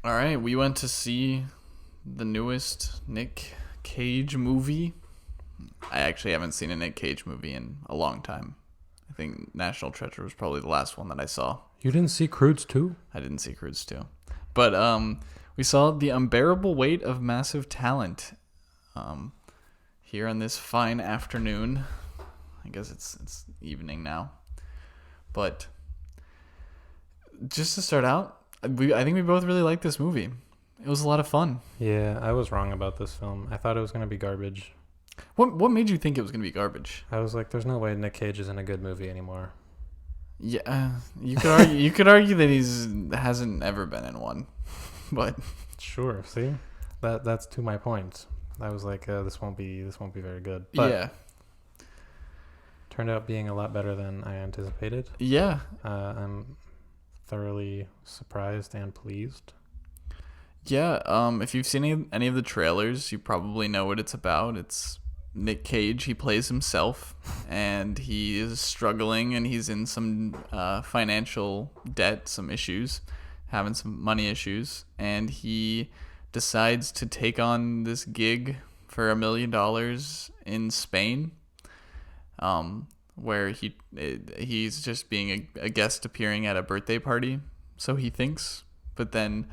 All right, we went to see the newest Nick Cage movie. I actually haven't seen a Nick Cage movie in a long time. I think National Treasure was probably the last one that I saw. You didn't see Croods 2? I didn't see Croods 2. But we saw The Unbearable Weight of Massive Talent here on this fine afternoon. I guess it's evening now. But just to start out, I think we both really liked this movie. It was a lot of fun. Yeah, I was wrong about this film. I thought it was going to be garbage. What made you think it was going to be garbage? I was like, there's no way Nick Cage is in a good movie anymore. Yeah, you could argue that hasn't ever been in one. But sure, see? That's to my point. I was like, this won't be very good. But yeah. Turned out being a lot better than I anticipated. Yeah. I'm thoroughly surprised and pleased. Yeah, if you've seen any of the trailers, you probably know what it's about. It's Nick Cage. He plays himself, and he is struggling, and he's in some financial debt, some issues, having some money issues, and he decides to take on this gig for $1 million in Spain, where he's just being a guest appearing at a birthday party, so he thinks. But then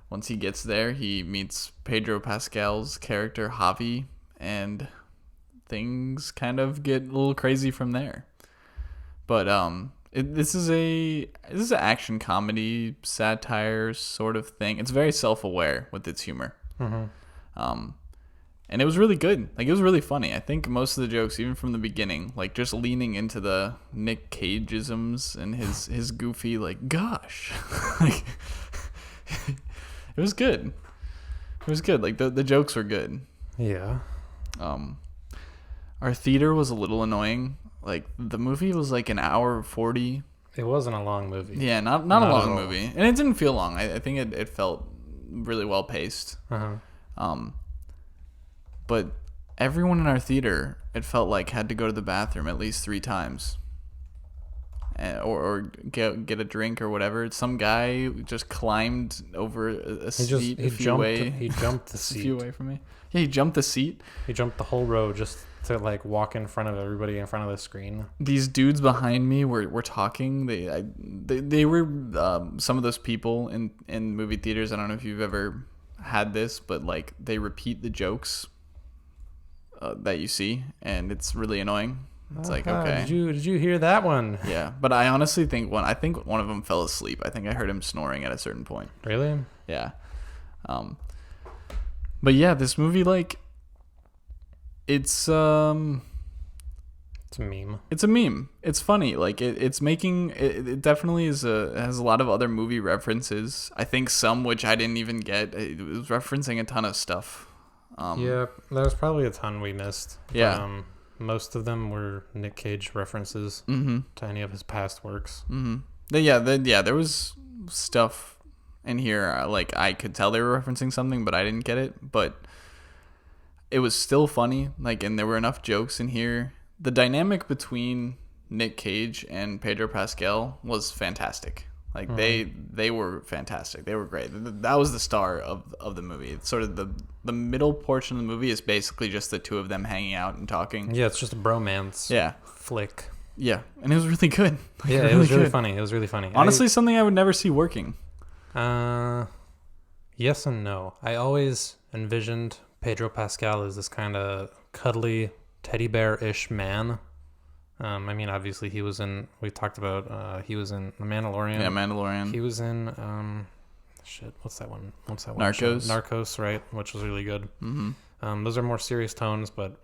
once he gets there, he meets Pedro Pascal's character Javi, and things kind of get a little crazy from there. But this is an action comedy satire sort of thing. It's very self-aware with its humor. Mm-hmm. And it was really good. Like, it was really funny. I think most of the jokes, even from the beginning, like just leaning into the Nick Cage-isms and his goofy, like, gosh. Like, it was good. It was good. Like, the jokes were good. Yeah. Our theater was a little annoying. Like, the movie was like an hour 40. It wasn't a long movie. Yeah, not a long movie. And it didn't feel long. I think it felt really well paced. Uh-huh. But everyone in our theater, it felt like, had to go to the bathroom at least 3 times. Or get a drink or whatever. Some guy just climbed over a seat a few away. He jumped the seat. A few away from me. Yeah, he jumped the seat. He jumped the whole row just to like walk in front of everybody in front of the screen. These dudes behind me were talking. They were some of those people in movie theaters. I don't know if you've ever had this, but like they repeat the jokes that you see, and it's really annoying. It's like, okay. Did you hear that one? Yeah, but I honestly think one of them fell asleep. I think I heard him snoring at a certain point. Really? Yeah. But yeah, this movie, like, it's a meme. It's a meme. It's funny. Like, it definitely has a lot of other movie references. I think some which I didn't even get. It was referencing a ton of stuff. Yeah, there was probably a ton we missed. Yeah. But, most of them were Nick Cage references to any of his past works. Mm-hmm. There was stuff in here, like, I could tell they were referencing something, but I didn't get it. But it was still funny, like, and there were enough jokes in here. The dynamic between Nick Cage and Pedro Pascal was fantastic. Like, they were fantastic. They were great. That was the star of the movie. It's sort of the middle portion of the movie is basically just the two of them hanging out and talking. Yeah, it's just a bromance flick. Yeah, and it was really good. Like, yeah, it was really funny. It was really funny. Honestly, something I would never see working. Yes and no. I always envisioned Pedro Pascal as this kind of cuddly, teddy bear-ish man. I mean, obviously, he was in... We talked about... he was in The Mandalorian. Yeah, Mandalorian. He was in... what's that one? Narcos. Show? Narcos, right? Which was really good. Mm-hmm. Those are more serious tones, but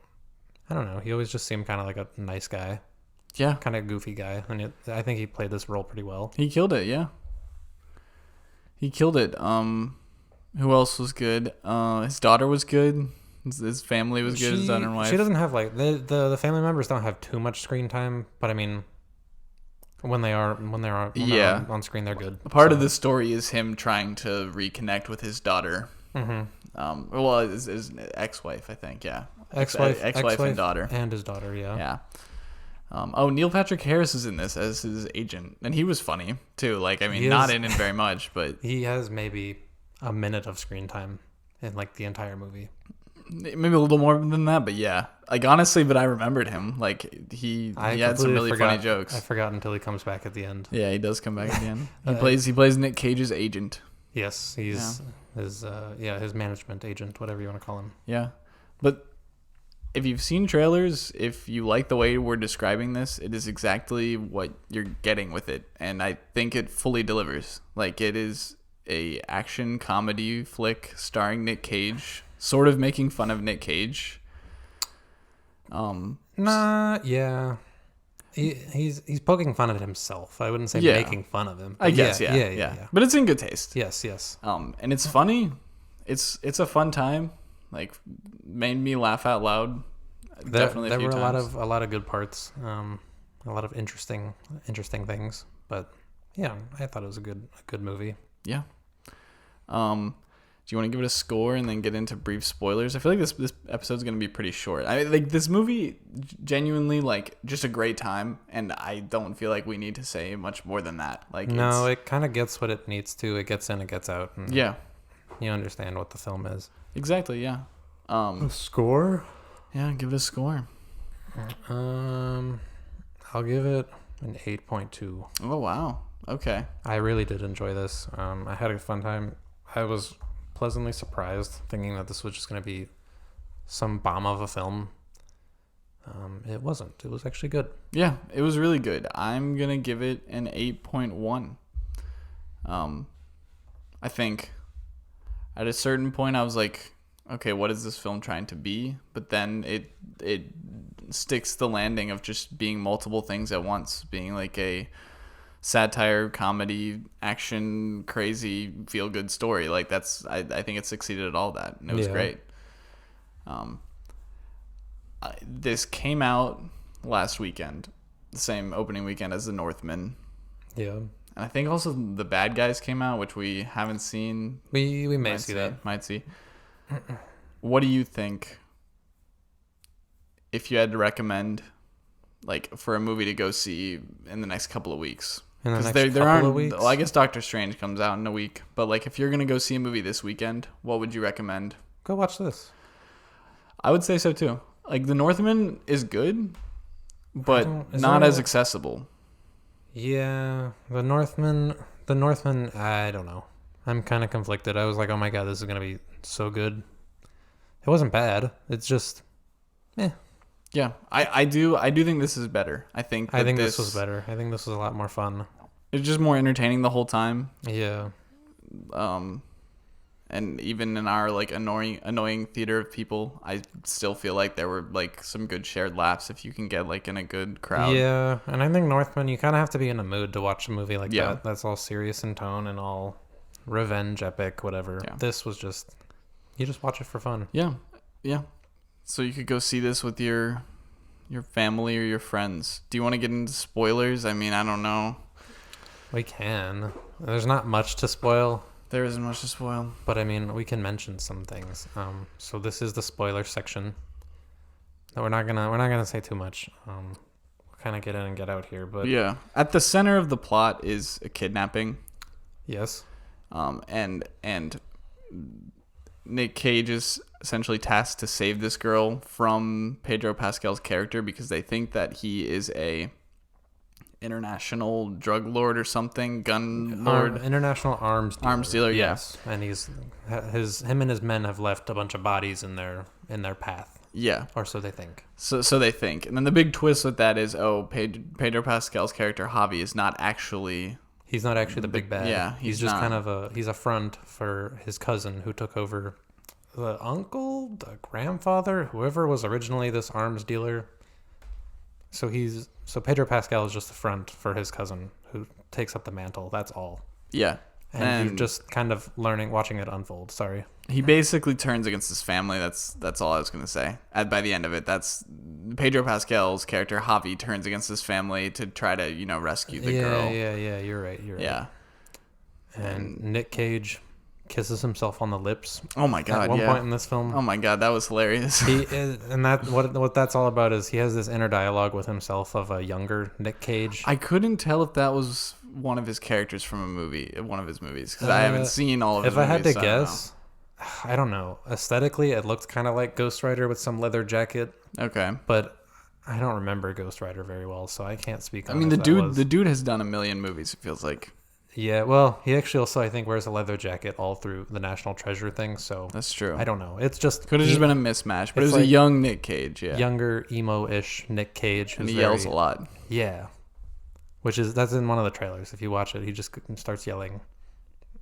I don't know. He always just seemed kind of like a nice guy. Yeah. Kind of goofy guy. And I think he played this role pretty well. He killed it, yeah. He killed it. Who else was good? His daughter was good. His family was good. His daughter and wife. She doesn't have like the family members don't have too much screen time, but I mean, when they are on screen, they're good. Part of the story is him trying to reconnect with his daughter. Mm-hmm. Well, his ex-wife, I think. Yeah. Ex-wife and daughter. And his daughter. Yeah. Yeah. Neil Patrick Harris is in this as his agent, and he was funny too. Like, I mean, not in it very much, but he has maybe a minute of screen time in like the entire movie. Maybe a little more than that, but yeah. Like honestly, but I remembered him. Like he had some really funny jokes. I forgot until he comes back at the end. Yeah, he does come back at the end. He plays Nick Cage's agent. Yes, he's his management agent, whatever you want to call him. Yeah. But if you've seen trailers, if you like the way we're describing this, it is exactly what you're getting with it, and I think it fully delivers. Like it is a action comedy flick starring Nick Cage, sort of making fun of Nick Cage. Yeah. He's poking fun at himself. I wouldn't say making fun of him. I guess, yeah. But it's in good taste. Yes. And it's funny. It's a fun time. Like made me laugh out loud. Definitely there were times. a lot of good parts. A lot of interesting things. But yeah, I thought it was a good movie. Yeah. Do you want to give it a score and then get into brief spoilers? I feel like this episode's going to be pretty short. I mean, like this movie, genuinely, like just a great time, and I don't feel like we need to say much more than that. Like, no, it kind of gets what it needs to. It gets in, it gets out. And yeah, you understand what the film is. Exactly. Yeah. A score? Yeah, give it a score. I'll give it an 8.2. Oh wow. Okay. I really did enjoy this. I had a fun time. I was pleasantly surprised, thinking that this was just going to be some bomb of a film. It wasn't. It was actually good. Yeah, it was really good. I'm going to give it an 8.1. I think at a certain point I was like, okay, what is this film trying to be? But then it sticks the landing of just being multiple things at once, being like a satire, comedy, action, crazy, feel good story. Like that's I think it succeeded at all that, and it was great. This came out last weekend, the same opening weekend as The Northman. Yeah. And I think also The Bad Guys came out, which we haven't seen. We might see that. Might see. What do you think, if you had to recommend, like, for a movie to go see in the next couple of weeks? Because there aren't. Well, I guess Doctor Strange comes out in a week, but like, if you're gonna go see a movie this weekend, what would you recommend? Go watch this. I would say so too. Like, The Northman is good, but not as accessible. Yeah, The Northman. I don't know. I'm kind of conflicted. I was like, oh my god, this is gonna be so good. It wasn't bad. It's just, Yeah, I do think this is better. I think this was better. I think this was a lot more fun. It's just more entertaining the whole time. Yeah. And even in our like annoying theater of people, I still feel like there were like some good shared laughs if you can get like in a good crowd. Yeah, and I think Northman, you kind of have to be in a mood to watch a movie like that. That's all serious in tone and all revenge epic, whatever. Yeah. This was just, you just watch it for fun. Yeah. So you could go see this with your family or your friends. Do you want to get into spoilers? I mean, I don't know. We can. There's not much to spoil. There isn't much to spoil. But I mean, we can mention some things. So this is the spoiler section. We're not gonna say too much. We'll kind of get in and get out here, but yeah. At the center of the plot is a kidnapping. Yes. And Nick Cage is essentially tasked to save this girl from Pedro Pascal's character because they think that he is a international drug lord or something, gun lord, international arms dealer. Yes, and him and his men have left a bunch of bodies in their path. Yeah, or so they think. So they think, and then the big twist with that is, Pedro Pascal's character Javi is not actually. He's not actually the big bad. Yeah, he's just kind of he's a front for his cousin who took over, the uncle, the grandfather, whoever was originally this arms dealer. So Pedro Pascal is just the front for his cousin who takes up the mantle. That's all. Yeah. And you're just kind of watching it unfold. Sorry. He basically turns against his family. That's all I was going to say. By the end of it, that's Pedro Pascal's character, Javi, turns against his family to try to, rescue the girl. Yeah, you're right. Yeah. And Nick Cage kisses himself on the lips. Oh my god! At one point in this film. Oh my god, that was hilarious. And what that's all about is he has this inner dialogue with himself of a younger Nick Cage. I couldn't tell if that was one of his characters from one of his movies, because I haven't seen all of his If I movies. had to so I don't know. guess, I don't know. Aesthetically, it looked kind of like Ghost Rider with some leather jacket, Okay. but I don't remember Ghost Rider very well, so I can't speak on I mean, if that was. the dude has done a million movies, it feels like. Yeah, well, he actually also, I think, wears a leather jacket all through the National Treasure thing, so That's true. I don't know. It's just... Could have just been a mismatch, but it it's was a like young Nick Cage, yeah. younger, emo-ish Nick Cage. And Who's he yells a lot. Yeah. That's in one of the trailers. If you watch it, he just starts yelling.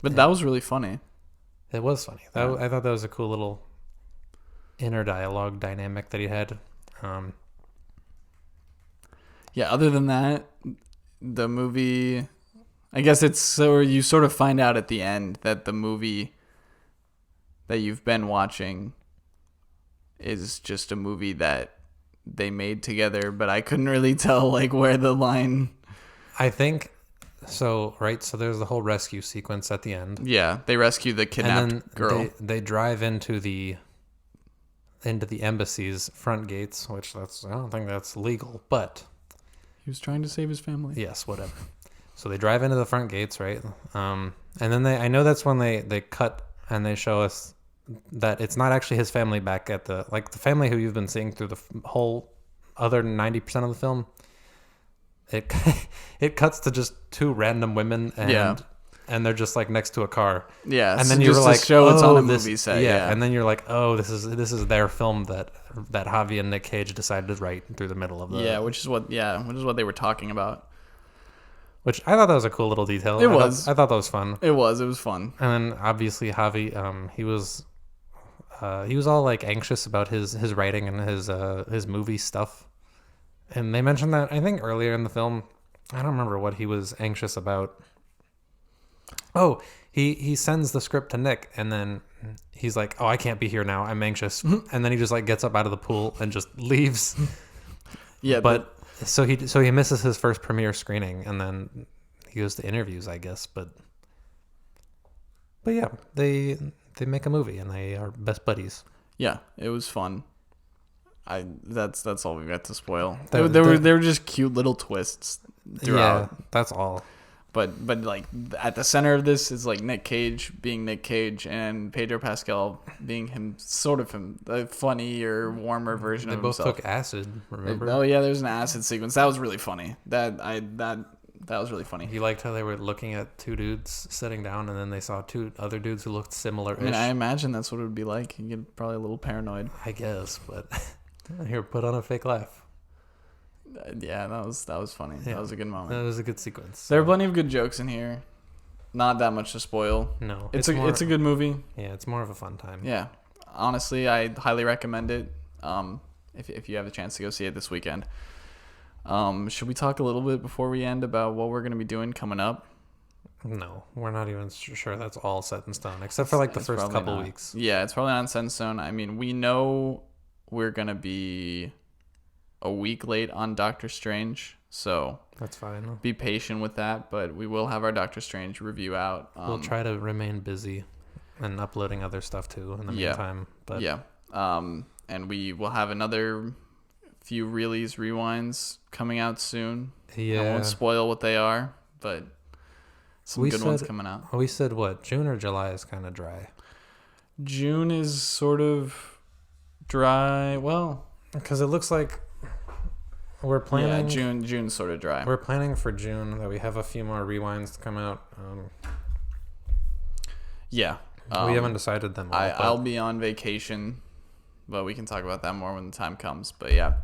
But that was really funny. It was funny. I thought that was a cool little inner dialogue dynamic that he had. Yeah, other than that, the movie... I guess it's so you sort of find out at the end that the movie that you've been watching is just a movie that they made together, but I couldn't really tell like where the line... I think so, right? So there's the whole rescue sequence at the end. Yeah, they rescue the kidnapped and then girl. They drive into the embassy's front gates, which I don't think that's legal, but He was trying to save his family. yes, whatever. So they drive into the front gates, right? And then I know that's when they cut and they show us that it's not actually his family back at the family who you've been seeing through the whole other 90% of the film. It cuts to just two random women and they're just like next to a car. Yeah, and then so you're just like, to show it's on a this, movie set. yeah. Yeah, And then you're like, oh, this is their film that Javi and Nick Cage decided to write through the middle of the which is what they were talking about. Which I thought that was a cool little detail. I thought that was fun. It was fun. And then obviously Javi, he was all like anxious about his writing and his movie stuff. And they mentioned that I think earlier in the film. I don't remember what he was anxious about. Oh, he sends the script to Nick, and then he's like, "Oh, I can't be here now. I'm anxious." And then he just like gets up out of the pool and just leaves. Yeah, but so he misses his first premiere screening, and then he goes to interviews, I guess. But yeah, they make a movie, and they are best buddies. Yeah, it was fun. That's all we got to spoil. They were just cute little twists throughout. Yeah, that's all. But like at the center of this is like Nick Cage being Nick Cage and Pedro Pascal being a funnier, warmer version of himself. They both took acid, remember? There's an acid sequence. That was really funny. That was really funny. You liked how they were looking at two dudes sitting down, and then they saw two other dudes who looked similar-ish. I mean, I imagine that's what it would be like. You get probably a little paranoid. I guess, but here, put on a fake laugh. Yeah, that was funny. Yeah, that was a good moment. That was a good sequence. There are plenty of good jokes in here. Not that much to spoil. No, it's a good movie. Yeah, it's more of a fun time. Yeah, honestly, I highly recommend it. If you have a chance to go see it this weekend. Should we talk a little bit before we end about what we're going to be doing coming up? No, we're not even sure that's all set in stone, except for like the first couple weeks. Yeah, it's probably not set in stone. I mean, we know we're going to be a week late on Doctor Strange, so that's fine. Be patient with that, but we will have our Doctor Strange review out. We'll try to remain busy and uploading other stuff too in the meantime. But yeah, and we will have another few reallys, rewinds coming out soon. Yeah, I won't spoil what they are, but some good ones coming out. We said what? June or July is kind of dry. June is sort of dry. Well, because it looks like we're planning. Yeah, June's sort of dry. We're planning for June that we have a few more rewinds to come out. Yeah. We haven't decided them all. I'll be on vacation, but we can talk about that more when the time comes. But yeah.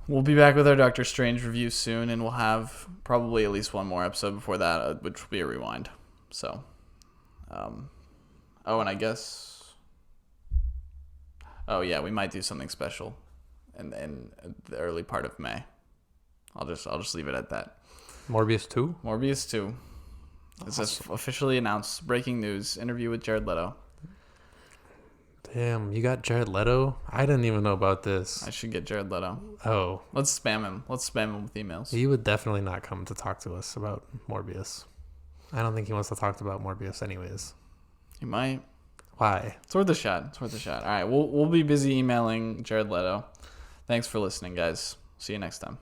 We'll be back with our Doctor Strange review soon, and we'll have probably at least one more episode before that, which will be a rewind. So, and I guess, we might do something special in the early part of May. I'll just leave it at that. Morbius 2? Morbius 2. It's just officially announced. Breaking news. Interview with Jared Leto. Damn, you got Jared Leto? I didn't even know about this. I should get Jared Leto. Oh. Let's spam him. Let's spam him with emails. He would definitely not come to talk to us about Morbius. I don't think he wants to talk about Morbius anyways. He might. Why? It's worth a shot. All right, we'll be busy emailing Jared Leto. Thanks for listening, guys. See you next time.